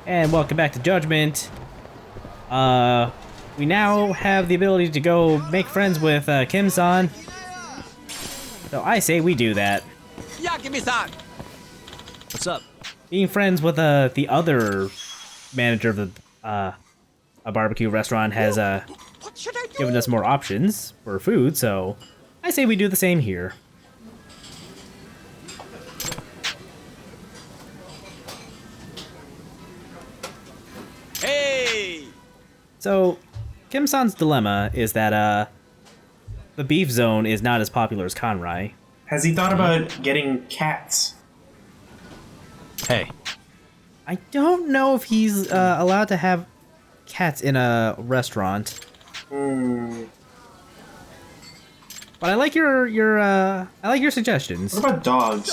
And welcome back to Judgment. We now have the ability to go make friends with Kim-san. So I say we do that. Yakimi-san! What's up? Being friends with the other manager of the a barbecue restaurant has given us more options for food, so I say we do the same here. Hey! So, Kim-san's dilemma is that the beef zone is not as popular as Kanrai. Has he thought about getting cats? Hey. I don't know if he's allowed to have cats in a restaurant. Hmm. But I like your I like your suggestions. What about dogs?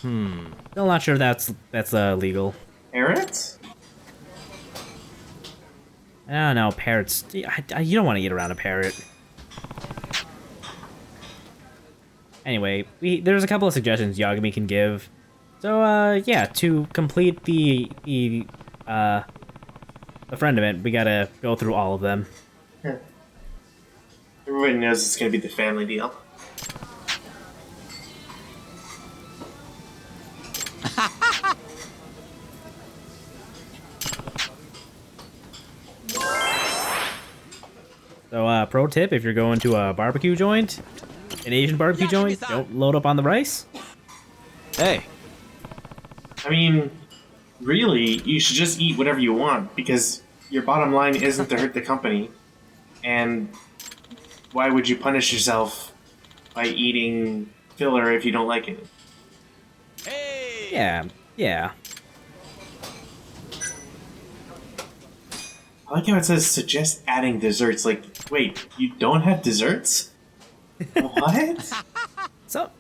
Still not sure that's legal. Parrots? I don't know, parrots. You don't want to eat around a parrot. Anyway, there's a couple of suggestions Yagami can give. So yeah, to complete the friend event, we gotta go through all of them. Everybody knows it's gonna be the family deal. So pro tip, if you're going to a barbecue joint, an Asian barbecue joint, don't load up on the rice. Hey. I mean, really, you should just eat whatever you want, because your bottom line isn't to hurt the company. And why would you punish yourself by eating filler if you don't like it? Hey! Yeah. I like how it says suggest adding desserts. Like, wait, you don't have desserts? What? So,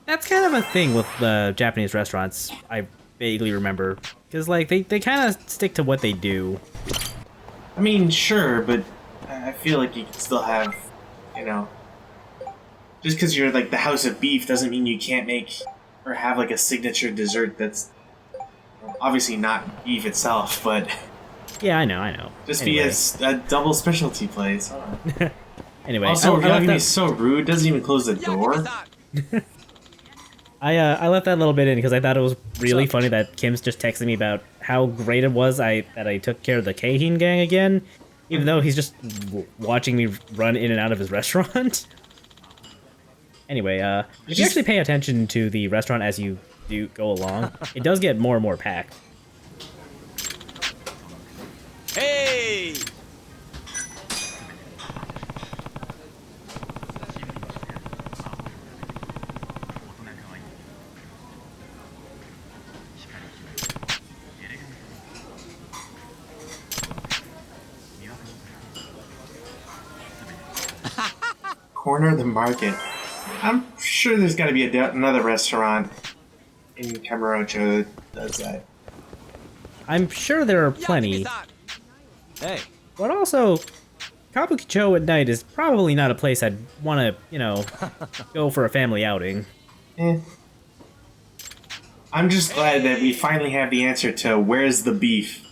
that's kind of a thing with the Japanese restaurants, I vaguely remember. Because, like, they kind of stick to what they do. I mean, sure, but I feel like you can still have, just because you're like the House of Beef doesn't mean you can't make or have like a signature dessert that's obviously not beef itself, but Yeah, I know. just Anyway. be a double specialty place. Anyway, Also, I left Yagami that, is so rude, doesn't even close the door. I left that little bit in because I thought it was really funny that Kim's just texting me about how great it was that I took care of the Keihin gang again, even though he's just watching me run in and out of his restaurant. Anyway, if you actually pay attention to the restaurant as you do go along, it does get more and more packed. Hey! Corner the market. I'm sure there's got to be another restaurant in Kamurocho that does that. I'm sure there are plenty, Hey. but also, Kabukicho at night is probably not a place I'd want to, go for a family outing. Eh. I'm just glad that we finally have the answer to where's the beef.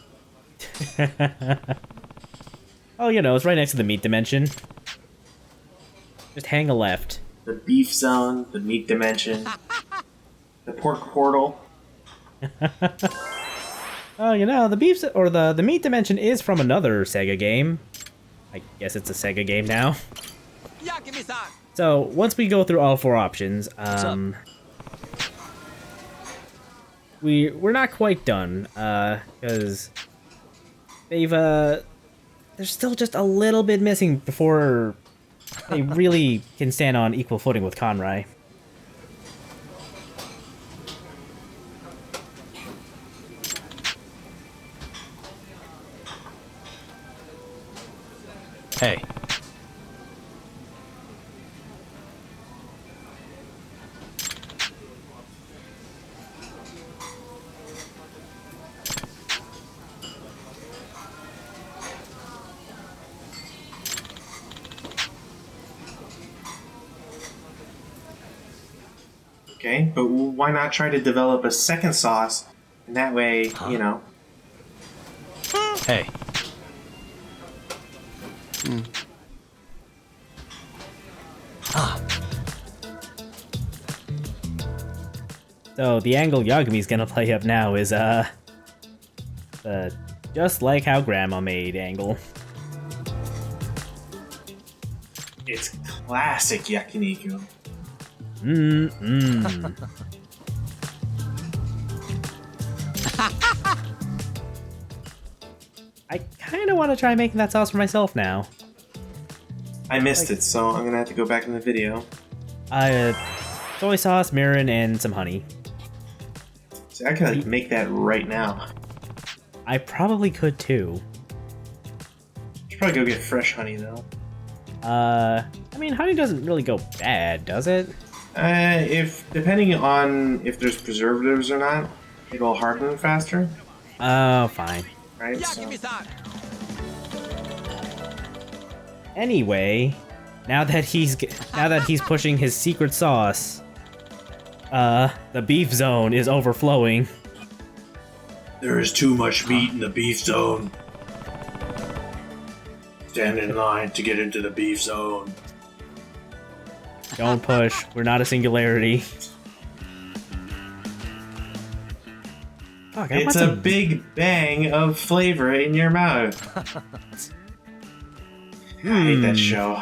Oh, it's right next to the meat dimension. Just hang a left. The beef zone, the meat dimension, the pork portal. Oh, the beef or the meat dimension is from another Sega game. I guess it's a Sega game now. Yakimi-san! So once we go through all four options, we're not quite done because there's still just a little bit missing before they really can stand on equal footing with Conrai. Hey. Okay, but why not try to develop a second sauce? And that way, you know. Hey. So the angle Yagumi's gonna play up now is just like how Grandma made angle. It's classic yakiniku. I kind of want to try making that sauce for myself now. I missed it, so I'm gonna have to go back in the video. Soy sauce, mirin, and some honey. See, I could make that right now. I probably could too. Should probably go get fresh honey though. I mean, honey doesn't really go bad, does it? If depending on if there's preservatives or not, it'll harden faster, Oh, fine. right? So, Yakimi-san. Anyway, now that he's pushing his secret sauce, the beef zone is overflowing. there is too much meat in the beef zone. Stand in line to get into the beef zone. Don't push. We're not a singularity. Fuck, It's a big bang of flavor in your mouth. I hate that show.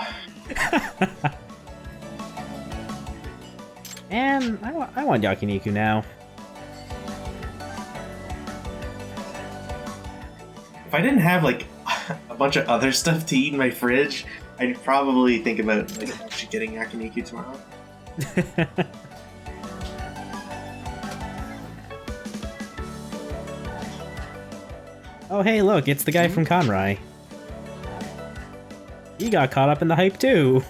And I want yakiniku now. If I didn't have like a bunch of other stuff to eat in my fridge, I'd probably think about like actually getting yakiniku tomorrow. Oh, hey, look, it's the guy from Conrai. He got caught up in the hype too.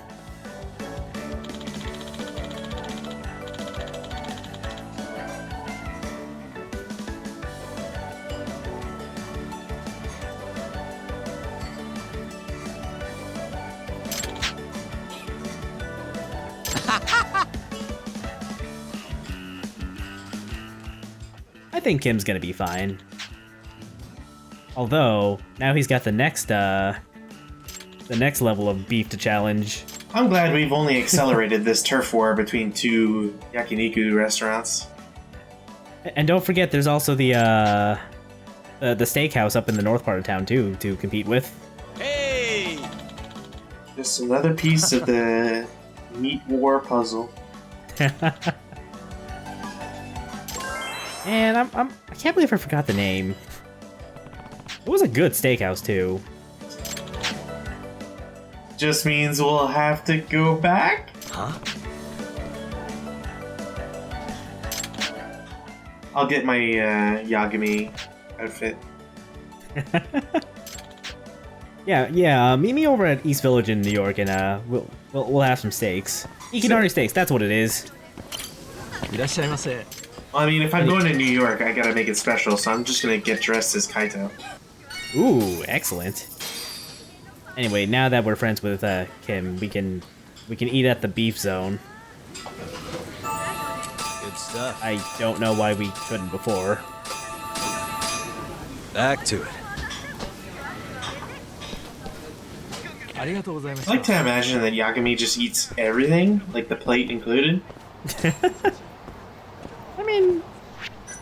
I think Kim's gonna be fine. Although, now he's got the next level of beef to challenge. I'm glad we've only accelerated this turf war between two yakiniku restaurants. And don't forget, there's also the steakhouse up in the north part of town too to compete with. Hey. Just another piece of the meat war puzzle. And I can't believe I forgot the name. It was a good steakhouse too. Just means we'll have to go back? Huh? I'll get my Yagami outfit. Yeah. Meet me over at East Village in New York, and we'll have some steaks. Ikinari steaks. That's what it is. いらっしゃいませ. Well, I mean, if I'm going to New York, I gotta make it special, so I'm just gonna get dressed as Kaito. Ooh, excellent. Anyway, now that we're friends with Kim, we can eat at the beef zone. Good stuff. I don't know why we couldn't before. Back to it. I like to imagine that Yagami just eats everything, like the plate included. I mean,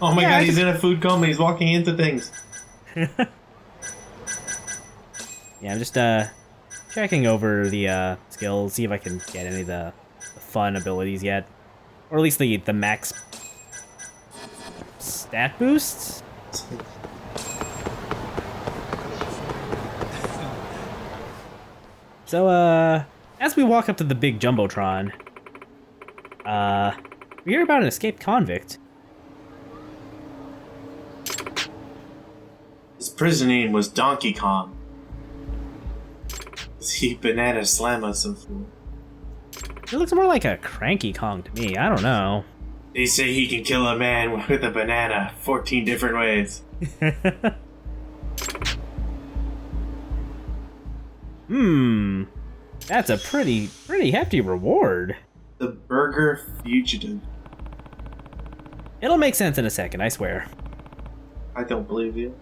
Oh my Yeah, god, I he's in a food coma, he's walking into things. yeah, I'm just checking over the skills, see if I can get any of the fun abilities yet, or at least the max stat boosts. So as we walk up to the big jumbotron, we hear about an escaped convict. His prison name was Donkey Kong. He banana slam us some food. He looks more like a Cranky Kong to me. I don't know. They say he can kill a man with a banana 14 different ways. That's a pretty hefty reward. The Burger Fugitive. It'll make sense in a second, I swear. I don't believe you.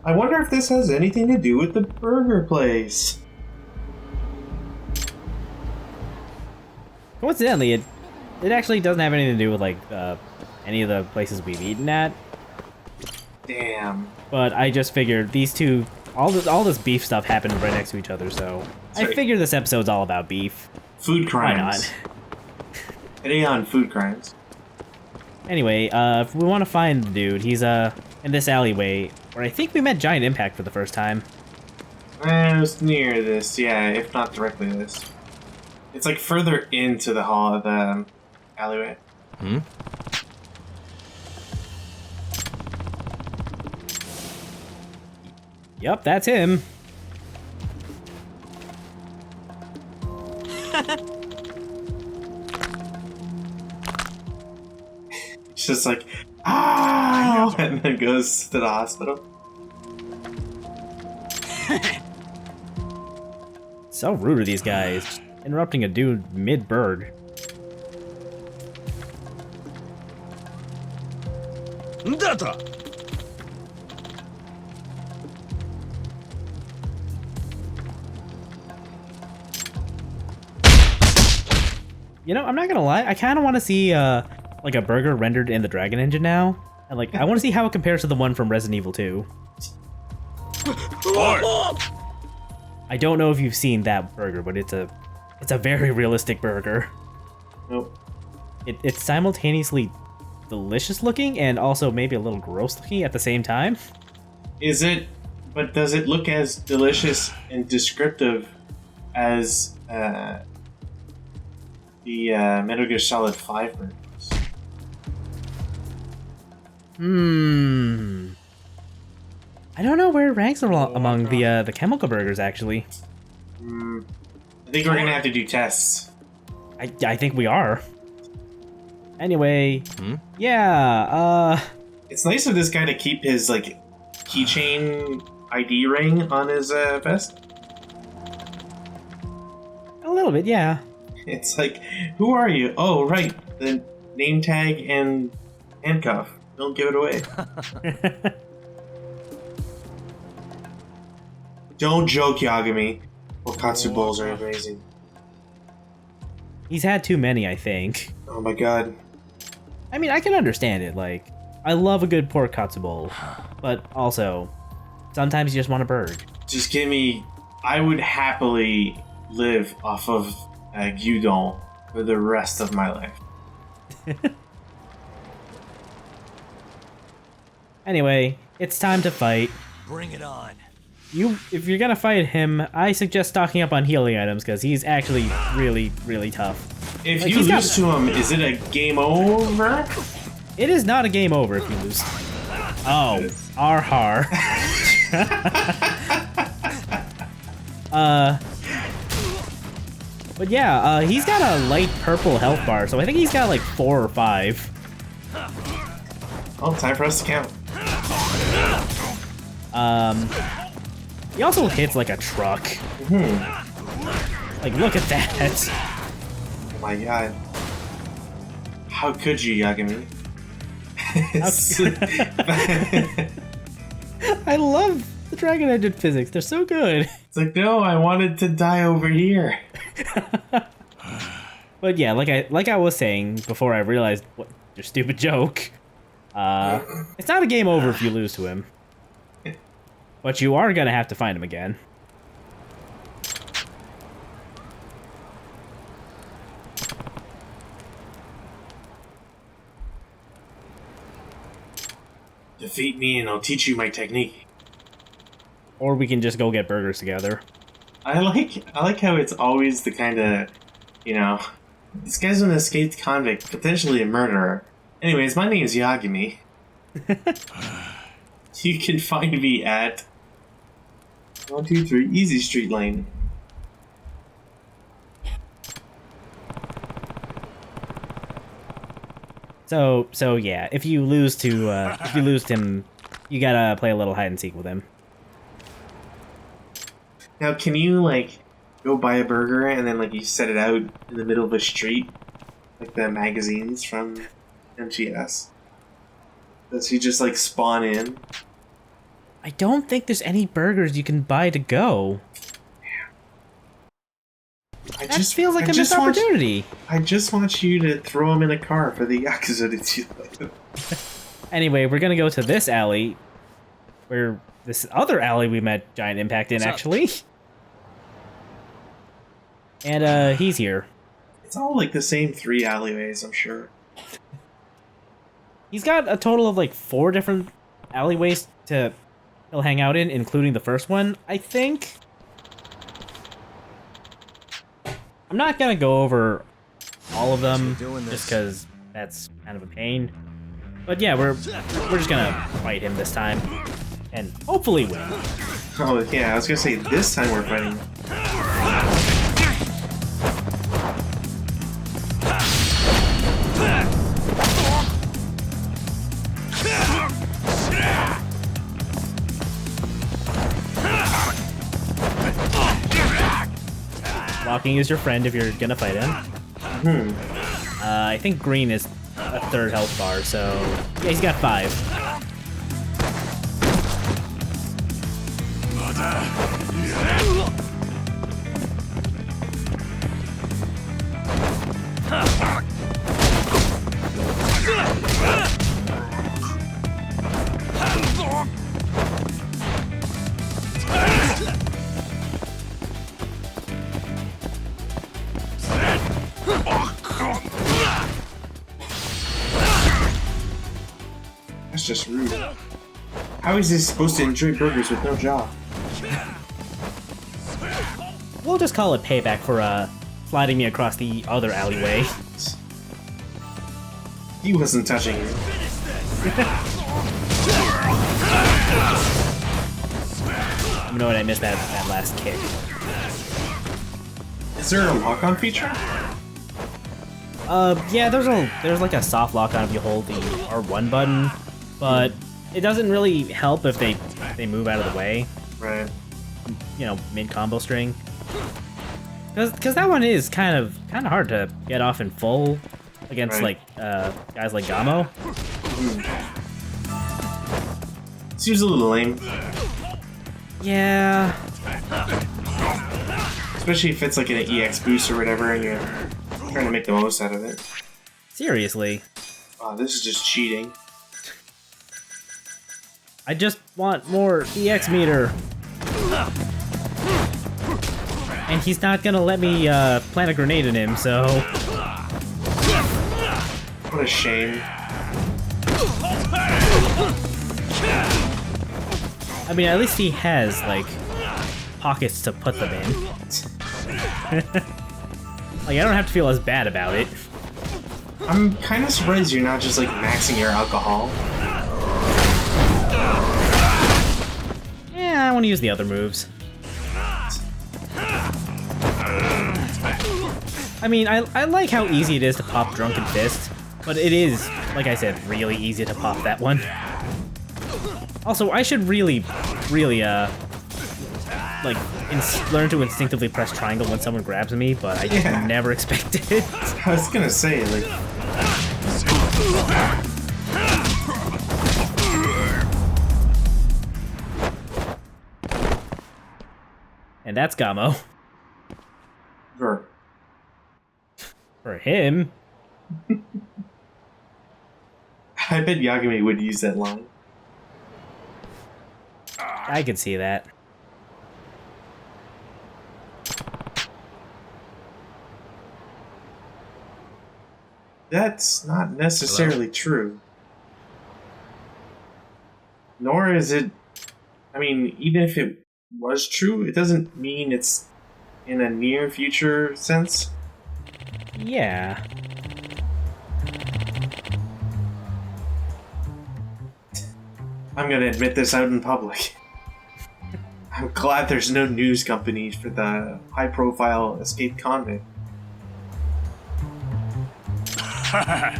I wonder if this has anything to do with the burger place. Coincidentally, it actually doesn't have anything to do with like any of the places we've eaten at. Damn. But I just figured these two, all this beef stuff happened right next to each other, so Sorry. I figured this episode's all about beef. Food crimes. Why not? Today on food crimes. Anyway, if we want to find the dude, he's in this alleyway where I think we met Giant Impact for the first time. It was near this, yeah, if not directly this. It's like further into the hall of the alleyway. Hmm? Yup, that's him. It's just like, ah, and then goes to the hospital. So rude of these guys, interrupting a dude mid-bird. Data. You know, I'm not gonna lie, I kind of want to see like a burger rendered in the Dragon Engine now, and like I want to see how it compares to the one from Resident Evil 2. I don't know if you've seen that burger, but it's a very realistic burger. Nope. It's simultaneously delicious looking and also maybe a little gross looking at the same time. Is it, but does it look as delicious and descriptive as the Metal Gear Solid 5 burgers? I don't know where it ranks among the chemical burgers, actually. I think we're gonna have to do tests. I think we are. Anyway, yeah, It's nice of this guy to keep his, like, keychain ID ring on his vest. a little bit, yeah. It's like, who are you? Oh, right, the name tag and handcuff. Don't give it away. Don't joke, Yagami. Well, katsu bowls are amazing. He's had too many, I think. Oh my god. I mean, I can understand it, like, I love a good pork katsu bowl, but also, sometimes you just want a bird. Just give me... I would happily live off of gyudon for the rest of my life. Anyway, it's time to fight. Bring it on. If you're gonna fight him, I suggest stocking up on healing items, because he's actually really, really tough. If Like, you he's lose to him, is it a game over? It is not a game over if you lose. Oh, har. But yeah, he's got a light purple health bar, so I think he's got like 4 or 5. Oh, time for us to count. He also hits like a truck. Like, look at that. Oh my god. How could you, Yagami? I love the Dragon Engine physics. They're so good. It's like, no, I wanted to die over here. But yeah, like I was saying before I realized what your stupid joke. It's not a game over if you lose to him. But you are gonna have to find him again. Defeat me and I'll teach you my technique. Or we can just go get burgers together. I like how it's always the kind of, you know, this guy's an escaped convict, potentially a murderer. Anyways, my name is Yagami. You can find me at 123 Easy Street Lane. So yeah, if you lose to him, you gotta play a little hide and seek with him. Now, can you, like, go buy a burger and then, like, you set it out in the middle of a street? Like the magazines from MTS? Does he just like spawn in? I don't think there's any burgers you can buy to go. I That feels like a missed opportunity. I just want you to throw him in a car for the Yakuza to do that. Anyway, we're gonna go to this alley, where this other alley we met Giant Impact in, actually. And, he's here. It's all like the same 3 alleyways, I'm sure. He's got a total of like 4 different alleyways he'll hang out in, including the first one, I think. I'm not gonna go over all of them, just because that's kind of a pain. But yeah, we're just gonna fight him this time, and hopefully win. Oh yeah, I was gonna say this time we're fighting. Walking is your friend if you're gonna fight him. I think green is a 3rd health bar, so yeah, he's got 5. That's just rude. How is he supposed to enjoy burgers with no jaw? We'll just call it payback for sliding me across the other alleyway. He wasn't touching you. You know what? I missed that last kick. Is there a lock-on feature? Yeah, there's like a soft lock on if you hold the R1 button, but it doesn't really help if they move out of the way. Right. You know, mid combo string. Because that one is kind of hard to get off in full against like guys like Gamo. Seems a little lame. Yeah. Especially if it's like an EX boost or whatever and you're trying to make the most out of it. Seriously. Oh, this is just cheating. I just want more EX meter. And he's not gonna let me plant a grenade in him, so... What a shame. I mean, at least he has, like, pockets to put them in. Like, I don't have to feel as bad about it. I'm kind of surprised you're not just, like, maxing your alcohol. Yeah, I want to use the other moves. I mean, I like how easy it is to pop Drunken Fist, but it is, like I said, really easy to pop that one. Also, I should really, like, learn to instinctively press triangle when someone grabs me, but I just never expected it. I was gonna say, like... And that's Gamo. Sure. For him. I bet Yagami would use that line. I could see that. That's not necessarily true. Nor is it... I mean, even if it was true, it doesn't mean it's in a near future sense. Yeah. I'm gonna admit this out in public. I'm glad there's no news company for the high-profile escaped convict. I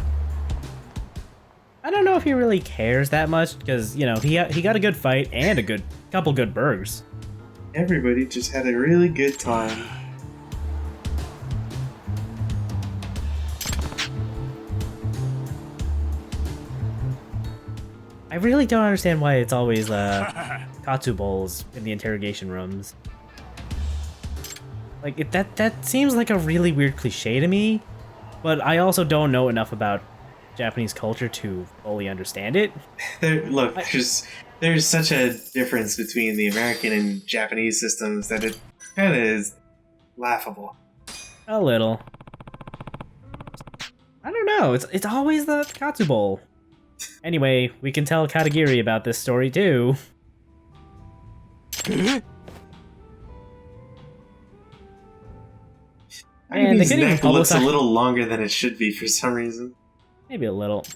don't know if he really cares that much, because, you know, he got a good fight and a couple good burgers. Everybody just had a really good time. I really don't understand why it's always katsu bowls in the interrogation rooms. Like that seems like a really weird cliche to me, but I also don't know enough about Japanese culture to fully understand it. Look, there's such a difference between the American and Japanese systems that it kind of is laughable. A little. I don't know. It's always the katsu bowl. Anyway, we can tell Katagiri about this story too. And they couldn't even neck looks a publicize. little longer than it should be for some reason. Maybe a little.